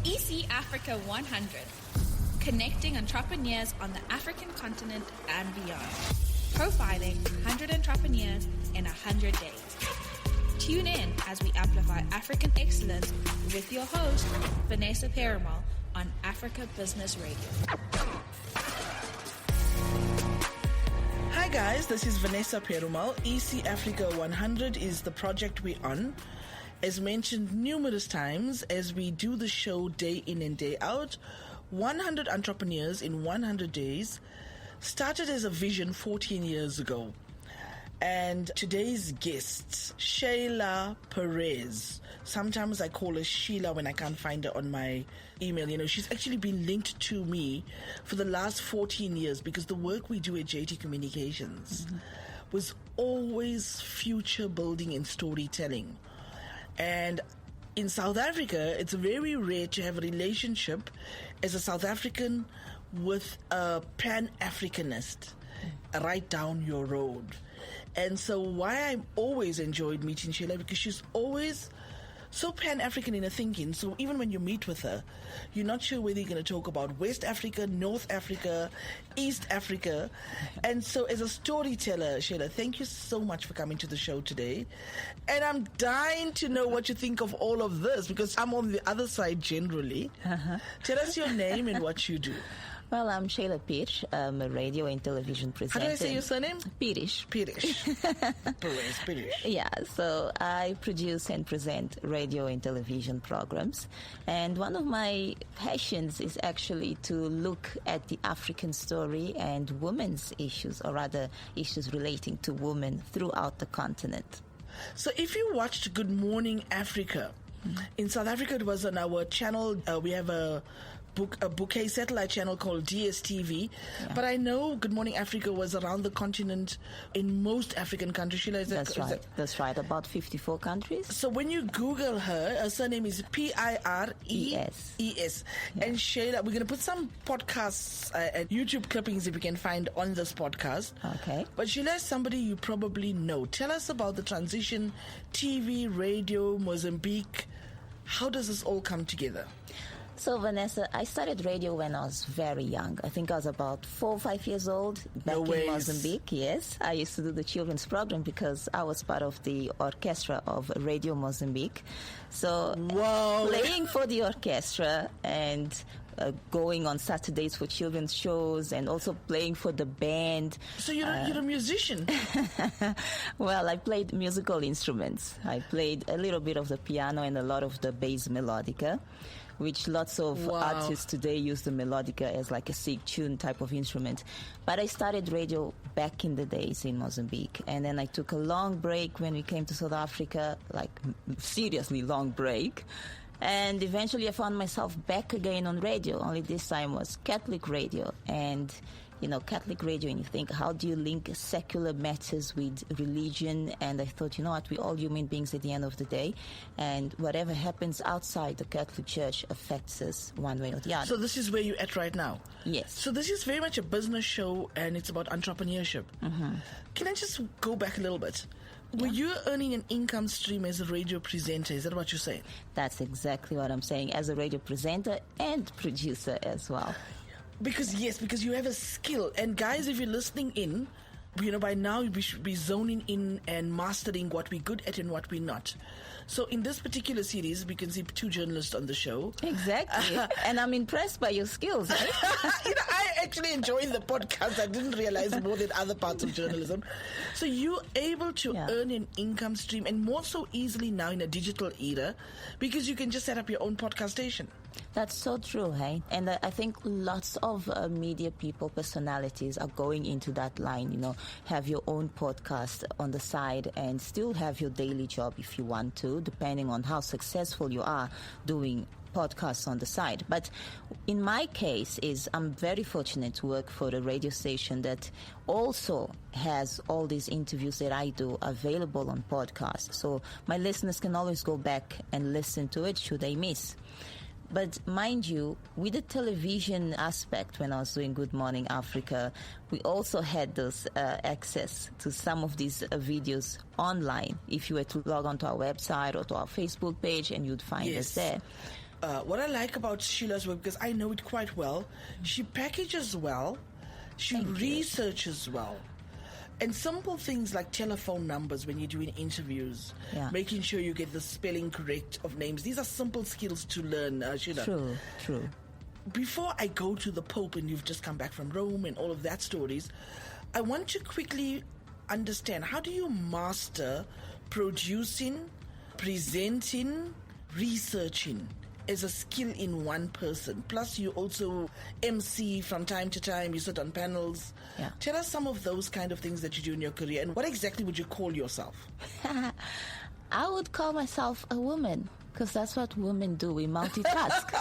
ECAfrica100, connecting entrepreneurs on the African continent and beyond. Profiling 100 entrepreneurs in 100 days. Tune in as we amplify African excellence with your host, Vanessa Perumal, on Africa Business Radio. Hi guys, this is Vanessa Perumal. ECAfrica100 is the project we're on. As mentioned numerous times, as we do the show day in and day out, 100 entrepreneurs in 100 days started as a vision 14 years ago. And today's guest, Sheila Pires. Sometimes I call her Sheila when I can't find her on my email. You know, she's actually been linked to me for the last 14 years because the work we do at JT Communications was always future building and storytelling. And in South Africa, it's very rare to have a relationship as a South African with a Pan-Africanist right down your road. And so why I always enjoyed meeting Sheila, because she's always so Pan-African in her thinking. So even when you meet with her, you're not sure whether you're going to talk about West Africa, North Africa, East Africa. And so as a storyteller, Sheila, thank you so much for coming to the show today. And I'm dying to know what you think of all of this, because I'm on the other side generally. Tell us your name and what you do. Well, I'm Sheila Pires. I'm a radio and television presenter. How do I say your surname? Pires. Pires. Yeah, so I produce and present radio and television programs. And one of my passions is actually to look at the African story and women's issues, or rather issues relating to women throughout the continent. So if you watched Good Morning Africa, in South Africa it was on our channel. We have a bouquet satellite channel called DSTV. Yeah. But I know Good Morning Africa was around the continent in most African countries. Sheila, That's right. About 54 countries. So when you Google her surname is Pires. Yeah. And Sheila, we're going to put some podcasts and YouTube clippings if we can find on this podcast. Okay. But Sheila is somebody you probably know. Tell us about the transition, TV, radio, Mozambique. How does this all come together? So, Vanessa, I started radio when I was very young. I think I was about 4 or 5 years old back in Mozambique. Yes, I used to do the children's program because I was part of the orchestra of Radio Mozambique. So, playing for the orchestra and going on Saturdays for children's shows and also playing for the band. So you're a musician? Well, I played musical instruments. I played a little bit of the piano and a lot of the bass melodica, which lots of artists today use the melodica as like a sig tune type of instrument. But I started radio back in the days in Mozambique. And then I took a long break when we came to South Africa, like seriously long break. And eventually I found myself back again on radio, only this time was Catholic radio. And, you know, Catholic radio, and you think, how do you link secular matters with religion? And I thought, you know what, we're all human beings at the end of the day. And whatever happens outside the Catholic Church affects us one way or the other. So this is where you're at right now? Yes. So this is very much a business show, and it's about entrepreneurship. Can I just go back a little bit? Were you earning an income stream as a radio presenter? Is that what you're saying? That's exactly what I'm saying, as a radio presenter and producer as well. Because you have a skill. And guys, if you're listening in, you know, by now we should be zoning in and mastering what we're good at and what we're not. So in this particular series, we can see 2 journalists on the show. Exactly. And I'm impressed by your skills. Right? I actually enjoyed the podcast. I didn't realize more than other parts of journalism. So you're able to earn an income stream, and more so easily now in a digital era, because you can just set up your own podcast station. That's so true, hey? And I think lots of media people, personalities are going into that line, you know, have your own podcast on the side and still have your daily job if you want to, depending on how successful you are doing podcasts on the side. But in my case I'm very fortunate to work for a radio station that also has all these interviews that I do available on podcasts. So my listeners can always go back and listen to it should they miss. But mind you, with the television aspect, when I was doing Good Morning Africa, we also had this access to some of these videos online. If you were to log onto our website or to our Facebook page, and you'd find us there. what I like about Sheila's work, because I know it quite well, she packages well, she researches well. And simple things like telephone numbers when you're doing interviews, making sure you get the spelling correct of names. These are simple skills to learn, Sheila. True. Before I go to the Pope, and you've just come back from Rome and all of that stories, I want to quickly understand, how do you master producing, presenting, researching as a skill in one person? Plus you also MC from time to time, you sit on panels. Tell us some of those kind of things that you do in your career, and what exactly would you call yourself? I would call myself a woman, because that's what women do. We multitask.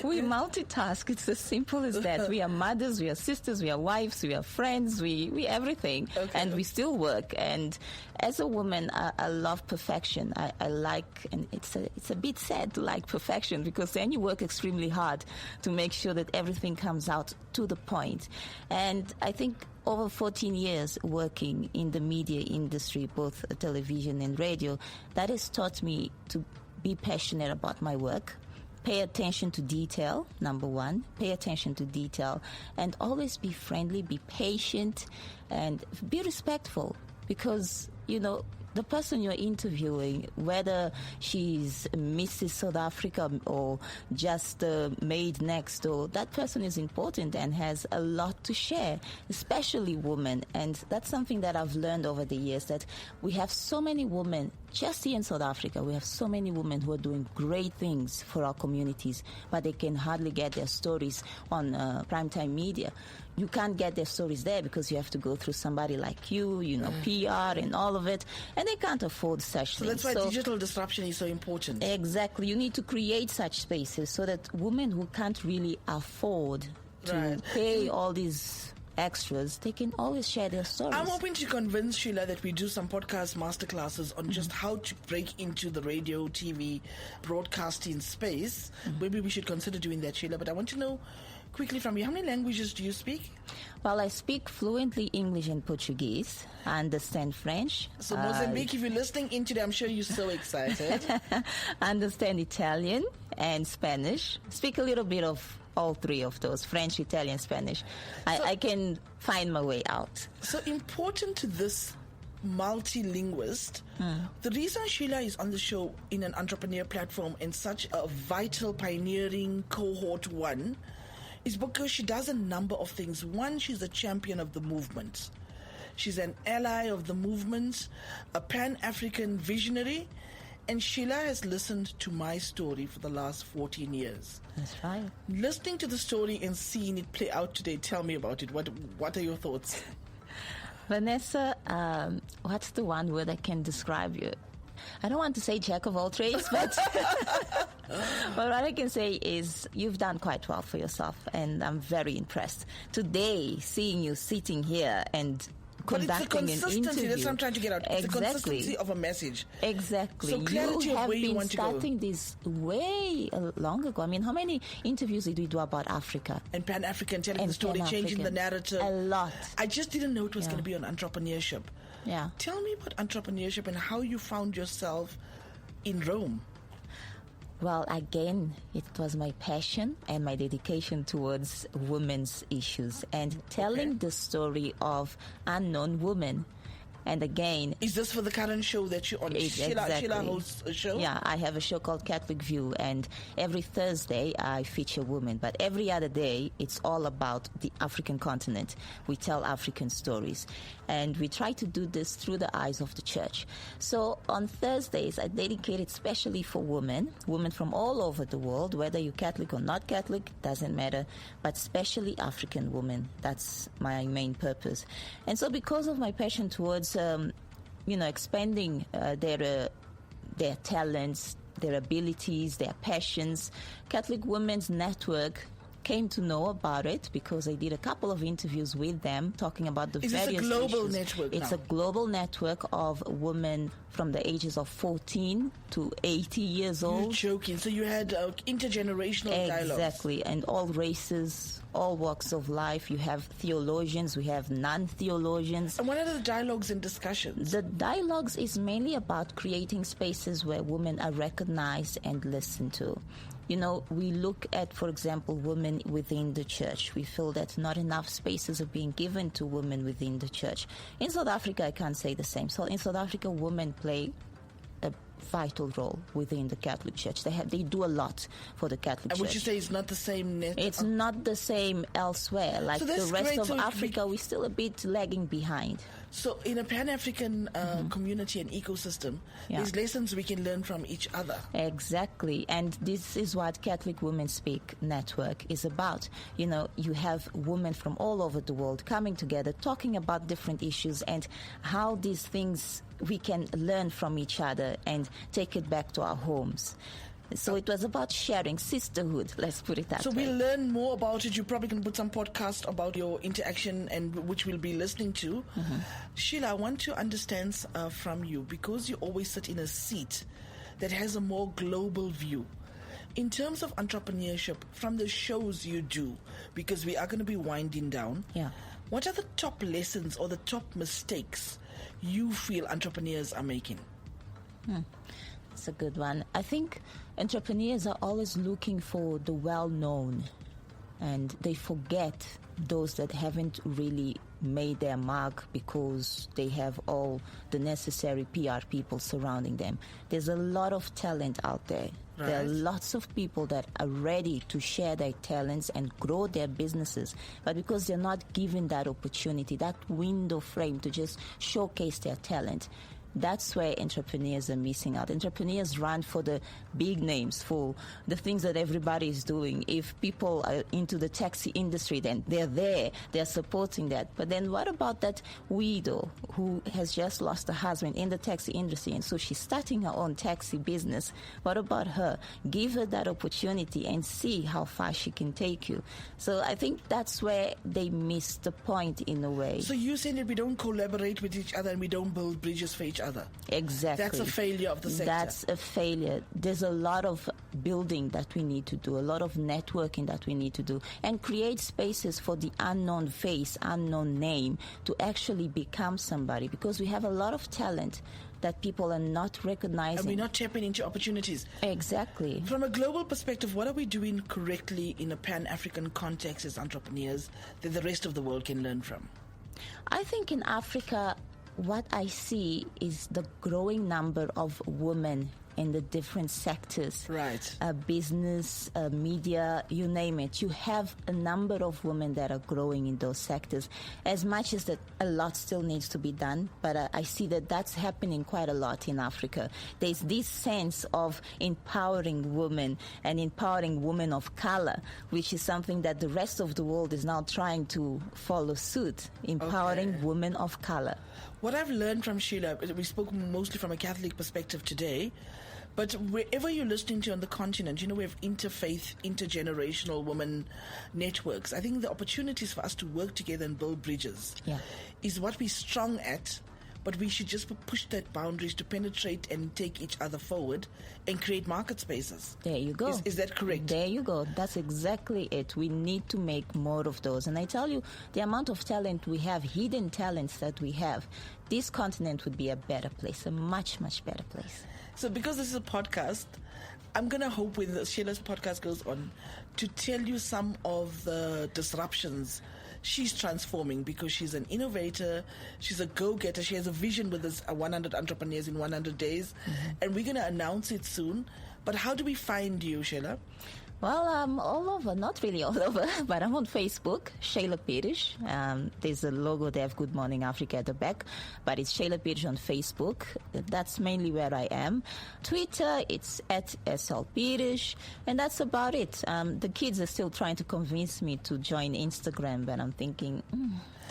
We multitask. It's as simple as that. We are mothers, we are sisters, we are wives, we are friends, we everything. And we still work. And as a woman, I love perfection. I like, and it's a bit sad to like perfection, because then you work extremely hard to make sure that everything comes out to the point. And I think over 14 years working in the media industry, both television and radio, that has taught me to be passionate about my work, pay attention to detail, number one, pay attention to detail, and always be friendly, be patient, and be respectful, because, you know, the person you're interviewing, whether she's Mrs. South Africa or just the maid next door, that person is important and has a lot to share, especially women. And that's something that I've learned over the years, that we have so many women just here in South Africa. We have so many women who are doing great things for our communities, but they can hardly get their stories on primetime media. You can't get their stories there because you have to go through somebody like you know, PR and all of it, and they can't afford such things. That's why digital disruption is so important. Exactly. You need to create such spaces so that women who can't really afford to pay all these extras, they can always share their stories. I'm hoping to convince Sheila that we do some podcast masterclasses on just how to break into the radio, TV, broadcasting space. Maybe we should consider doing that, Sheila. But I want to know quickly from you, how many languages do you speak? Well, I speak fluently English and Portuguese. I understand French. So Mozambique, if you're listening in today, I'm sure you're so excited. I understand Italian and Spanish. Speak a little bit of all three of those, French, Italian, Spanish. I can find my way out. So important to this multilinguist, the reason Sheila is on the show in an entrepreneur platform and such a vital pioneering cohort one is because she does a number of things. One, she's a champion of the movement. She's an ally of the movement, a Pan-African visionary, and Sheila has listened to my story for the last 14 years. That's right. Listening to the story and seeing it play out today, tell me about it. What are your thoughts? Vanessa, what's the one word that can describe you? I don't want to say jack of all trades, but what I can say is you've done quite well for yourself, and I'm very impressed. Today, seeing you sitting here and conducting an interview. That's what I'm trying to get out. It's the consistency of a message. Exactly. So clarity you of have where you been want to go. starting this way long ago. I mean, how many interviews did we do about Africa? And Pan-African, telling the story, changing the narrative. A lot. I just didn't know it was going to be on entrepreneurship. Yeah. Tell me about entrepreneurship and how you found yourself in Rome. Well, again, it was my passion and my dedication towards women's issues and telling the story of unknown women. And again... Is this for the current show that you're on? Exactly. Sheila hosts a show? Yeah, I have a show called Catholic View, and every Thursday I feature women. But every other day, it's all about the African continent. We tell African stories. And we try to do this through the eyes of the church. So on Thursdays, I dedicate it specially for women from all over the world, whether you're Catholic or not Catholic, doesn't matter, but especially African women. That's my main purpose. And so because of my passion towards, expanding their talents, their abilities, their passions, Catholic Women's Network came to know about it because I did a couple of interviews with them talking about the various issues. Is this a global network now? It's a global network of women from the ages of 14 to 80 years old. You're joking. So you had intergenerational dialogues. Exactly, and all races, all walks of life. You have theologians, we have non-theologians. And what are the dialogues and discussions? The dialogues is mainly about creating spaces where women are recognized and listened to. You know, we look at, for example, women within the church. We feel that not enough spaces are being given to women within the church. In South Africa, I can't say the same. So in South Africa, women play a vital role within the Catholic Church. They do a lot for the Catholic Church. Would you say it's not the same net? It's not the same elsewhere. Like the rest of Africa, we're still a bit lagging behind. So in a Pan-African community and ecosystem, there's lessons we can learn from each other. Exactly. And this is what Catholic Women Speak Network is about. You know, you have women from all over the world coming together, talking about different issues and how these things we can learn from each other and take it back to our homes. So it was about sharing, sisterhood, let's put it that way. So we'll learn more about it. You probably can put some podcast about your interaction, and which we'll be listening to. Sheila, I want to understand from you, because you always sit in a seat that has a more global view. In terms of entrepreneurship, from the shows you do, because we are going to be winding down, what are the top lessons or the top mistakes you feel entrepreneurs are making? That's a good one. I think entrepreneurs are always looking for the well-known, and they forget those that haven't really made their mark because they have all the necessary PR people surrounding them. There's a lot of talent out there. Right. There are lots of people that are ready to share their talents and grow their businesses, but because they're not given that opportunity, that window frame to just showcase their talent, that's where entrepreneurs are missing out. Entrepreneurs run for the big names, for the things that everybody is doing. If people are into the taxi industry, then they're there, they're supporting that. But then what about that widow who has just lost a husband in the taxi industry, and so she's starting her own taxi business? What about her? Give her that opportunity and see how far she can take you. So I think that's where they miss the point in a way. So you're saying that we don't collaborate with each other and we don't build bridges for each other? Exactly. That's a failure of the sector. That's a failure. There's a lot of building that we need to do, a lot of networking that we need to do, and create spaces for the unknown face, unknown name to actually become somebody, because we have a lot of talent that people are not recognizing. And we're not tapping into opportunities. Exactly. From a global perspective, what are we doing correctly in a Pan-African context as entrepreneurs that the rest of the world can learn from? I think in Africa, what I see is the growing number of women in the different sectors. Right. Business, media, you name it. You have a number of women that are growing in those sectors. As much as that, a lot still needs to be done, but I see that that's happening quite a lot in Africa. There's this sense of empowering women and empowering women of color, which is something that the rest of the world is now trying to follow suit, empowering women of color. What I've learned from Sheila, we spoke mostly from a Catholic perspective today, but wherever you're listening to on the continent, you know, we have interfaith, intergenerational women networks. I think the opportunities for us to work together and build bridges is what we're strong at, but we should just push that boundaries to penetrate and take each other forward and create market spaces. There you go. Is that correct? There you go. That's exactly it. We need to make more of those. And I tell you, the amount of talent we have, hidden talents that we have, this continent would be a better place, a much, much better place. So because this is a podcast, I'm going to hope when Sheila's podcast goes on to tell you some of the disruptions she's transforming, because she's an innovator, she's a go-getter, she has a vision with this 100 entrepreneurs in 100 days, and we're going to announce it soon. But how do we find you, Sheila? Well, I'm all over, not really all over, but I'm on Facebook, Sheila Pires. There's a logo there of Good Morning Africa at the back, but it's Sheila Pires on Facebook. That's mainly where I am. Twitter, it's at SL Pires, and that's about it. The kids are still trying to convince me to join Instagram, but I'm thinking,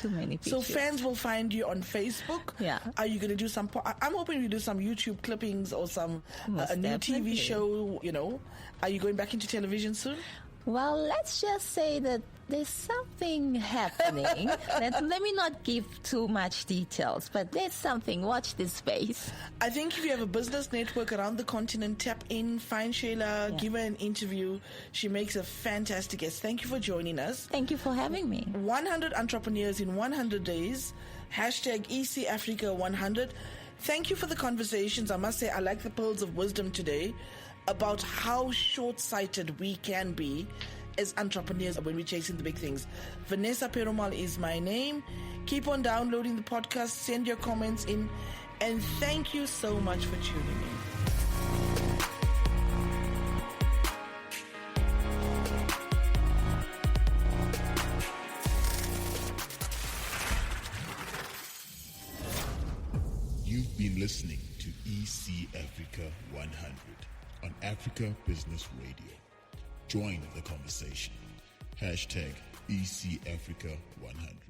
too many pictures. So fans will find you on Facebook. Yeah. Are you going to do some... I'm hoping you do some YouTube clippings or some a new TV show, you know. Are you going back into television soon? Well, let's just say that There's something happening. Let me not give too much details, but there's something. Watch this space. I think if you have a business network around the continent, tap in, find Sheila, give her an interview. She makes a fantastic guest. Thank you for joining us. Thank you for having me. 100 entrepreneurs in 100 days. Hashtag ECAfrica100. Thank you for the conversations. I must say, I like the pearls of wisdom today about how short-sighted we can be as entrepreneurs when we're chasing the big things. Vanessa Perumal is my name. Keep on downloading the podcast, send your comments in, and thank you so much for tuning in. You've been listening to EC Africa 100 on Africa Business Radio. Join the conversation. Hashtag ECAfrica100.